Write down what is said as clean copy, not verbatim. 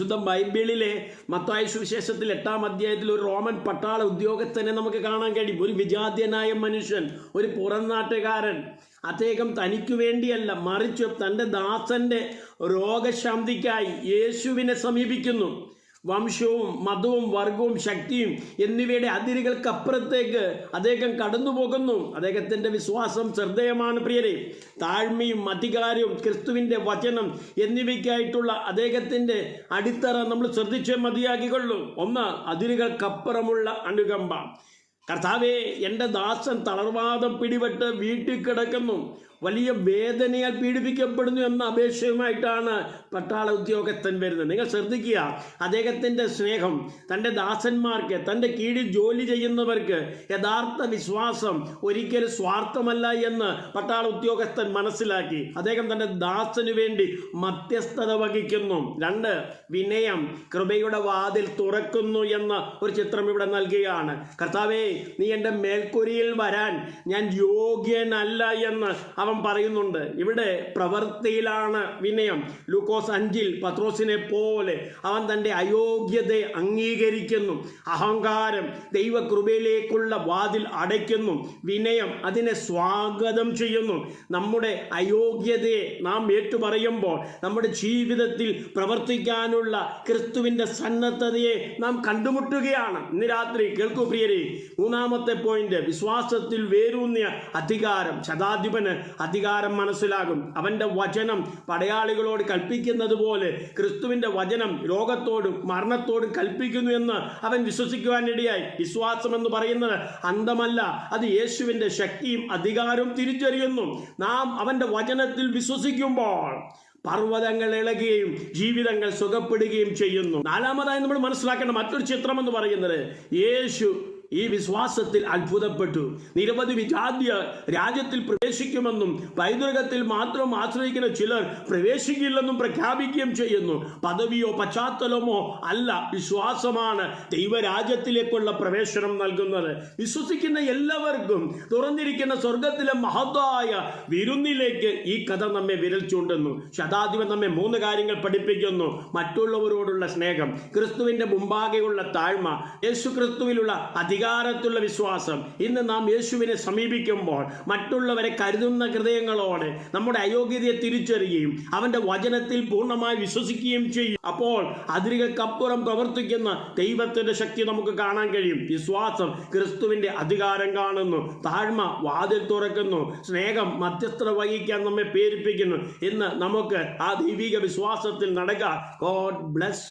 വിശുദ്ധ ബൈബിളിലെ മത്തായി സുവിശേഷത്തിൽ 8-ാം അധ്യായത്തിൽ ഒരു റോമൻ പട്ടാള ഉദ്യോഗസ്ഥനെ നമുക്ക് കാണാൻ കഴിയും. ഒരു വിജാത്യനായ മനുഷ്യൻ, ഒരു പുറംനാട്ടുകാരൻ. അദ്ദേഹം തനിക്കു വേണ്ടിയല്ല, മറിച്ച് തൻ്റെ ദാസന്റെ രോഗശാന്തിക്കായി യേശുവിനെ സമീപിക്കുന്നു. വംശവും മതവും വർഗവും ശക്തിയും എന്നിവയുടെ അതിരുകൾക്കപ്പുറത്തേക്ക് അദ്ദേഹം കടന്നു പോകുന്നു. അദ്ദേഹത്തിൻ്റെ വിശ്വാസം ശ്രദ്ധേയമാണ് പ്രിയരെ. താഴ്മയും അധികാരവും ക്രിസ്തുവിൻ്റെ വചനം എന്നിവയ്ക്കായിട്ടുള്ള അദ്ദേഹത്തിൻ്റെ അടിത്തറ നമ്മൾ ശ്രദ്ധിച്ചേ മതിയാക്കിക്കൊള്ളൂ. ഒന്ന്, അതിരുകൾക്കപ്പുറമുള്ള അനുകമ്പ. കർത്താവേ, എൻ്റെ ദാസൻ തളർവാദം പിടിപെട്ട് വീട്ടിൽ കിടക്കുന്നു, വലിയ വേദനയാൽ പീഡിപ്പിക്കപ്പെടുന്നു എന്ന അപേക്ഷയുമായിട്ടാണ് പട്ടാള ഉദ്യോഗസ്ഥൻ വരുന്നത്. നിങ്ങൾ ശ്രദ്ധിക്കുക, അദ്ദേഹത്തിൻ്റെ സ്നേഹം തൻ്റെ ദാസന്മാർക്ക്, തൻ്റെ കീഴിൽ ജോലി ചെയ്യുന്നവർക്ക് യഥാർത്ഥ വിശ്വാസം ഒരിക്കലും സ്വാർത്ഥമല്ല എന്ന് പട്ടാള ഉദ്യോഗസ്ഥൻ മനസ്സിലാക്കി. അദ്ദേഹം തൻ്റെ ദാസനു വേണ്ടി മധ്യസ്ഥത വഹിക്കുന്നു. 2, വിനയം. കൃപയുടെ വാതിൽ തുറക്കുന്നു എന്ന ഒരു ചിത്രം ഇവിടെ നൽകുകയാണ്. കർത്താവേ, നീ എൻ്റെ മേൽക്കൂരയിൽ വരാൻ ഞാൻ യോഗ്യനല്ല എന്ന് അവൻ പറയുന്നുണ്ട്. ഇവിടെ പ്രവൃത്തിയിലാണ് വിനയം. ലൂക്കോസ് 5-ൽ പത്രോസിനെ പോലെ അവൻ തൻ്റെ അയോഗ്യതയെ അംഗീകരിക്കുന്നു. അഹങ്കാരം ദൈവകൃപയിലേക്കുള്ള വാതിൽ അടയ്ക്കുന്നു. വിനയം അതിനെ സ്വാഗതം ചെയ്യുന്നു. നമ്മുടെ അയോഗ്യതയെ നാം ഏറ്റുപറയുമ്പോൾ നമ്മുടെ ജീവിതത്തിൽ പ്രവർത്തിക്കാനുള്ള ക്രിസ്തുവിൻ്റെ സന്നദ്ധതയെ നാം കണ്ടുമുട്ടുകയാണ്. ഇന്ന് രാത്രി കേൾക്കൂ പ്രിയരെ, 3-ാമത്തെ പോയിന്റ്, വിശ്വാസത്തിൽ വേരൂന്നിയ അധികാരം. ശതാധിപന് അധികാരം മനസ്സിലാകും. അവൻ്റെ വചനം പടയാളികളോട് കൽപ്പിക്കുന്നത് പോലെ ക്രിസ്തുവിൻ്റെ വചനം ലോകത്തോടും മരണത്തോടും കൽപ്പിക്കുന്നു എന്ന് അവൻ വിശ്വസിക്കുവാനിടയായി. വിശ്വാസം എന്ന് പറയുന്നത് അന്തമല്ല, അത് യേശുവിൻ്റെ ശക്തിയും അധികാരവും തിരിച്ചറിയുന്നു. നാം അവൻ്റെ വചനത്തിൽ വിശ്വസിക്കുമ്പോൾ പർവ്വതങ്ങൾ ഇളകുകയും ജീവിതങ്ങൾ സുഖപ്പെടുകയും ചെയ്യുന്നു. 4-മതായി നമ്മൾ മനസ്സിലാക്കേണ്ട മറ്റൊരു ചിത്രം എന്ന് പറയുന്നത്, യേശു ഈ വിശ്വാസത്തിൽ അത്ഭുതപ്പെട്ടു. നിരവധി വിജാതീയ രാജ്യത്തിൽ പ്രവേശിക്കുമെന്നും പൈതൃകത്തിൽ മാത്രം ആശ്രയിക്കുന്ന ചിലർ പ്രവേശിക്കില്ലെന്നും പ്രഖ്യാപിക്കുകയും ചെയ്യുന്നു. പദവിയോ പശ്ചാത്തലമോ അല്ല, വിശ്വാസമാണ് ദൈവരാജ്യത്തിലേക്കുള്ള പ്രവേശനം നൽകുന്നത്. വിശ്വസിക്കുന്ന എല്ലാവർക്കും തുറന്നിരിക്കുന്ന സ്വർഗത്തിലെ മഹത്തായ വിരുന്നിലേക്ക് ഈ കഥ നമ്മെ വിരൽ ചൂണ്ടുന്നു. ശതാധിപൻ നമ്മെ 3 കാര്യങ്ങൾ പഠിപ്പിക്കുന്നു. മറ്റുള്ളവരോടുള്ള സ്നേഹം, ക്രിസ്തുവിന്റെ മുമ്പാകെയുള്ള താഴ്മ, യേശു ക്രിസ്തുവിലുള്ള അധികാരത്തുള്ള വിശ്വാസം. ഇന്ന് നാം യേശുവിനെ സമീപിക്കുമ്പോൾ മറ്റുള്ളവരെ കരുതുന്ന ഹൃദയങ്ങളോടെ നമ്മുടെ അയോഗ്യതയെ തിരിച്ചറിയുകയും അവന്റെ വചനത്തിൽ പൂർണ്ണമായി വിശ്വസിക്കുകയും ചെയ്യും. അപ്പോൾ അതിരുകൾക്കപ്പുറം പ്രവർത്തിക്കുന്ന ദൈവത്തിന്റെ ശക്തി നമുക്ക് കാണാൻ കഴിയും. വിശ്വാസം ക്രിസ്തുവിന്റെ അധികാരം കാണുന്നു. താഴ്മ വാതിൽ തുറക്കുന്നു. സ്നേഹം മധ്യസ്ഥത വഹിക്കാൻ നമ്മെ പ്രേരിപ്പിക്കുന്നു. ഇന്ന് നമുക്ക് ആ ദൈവിക വിശ്വാസത്തിൽ നടക്കാം. God bless.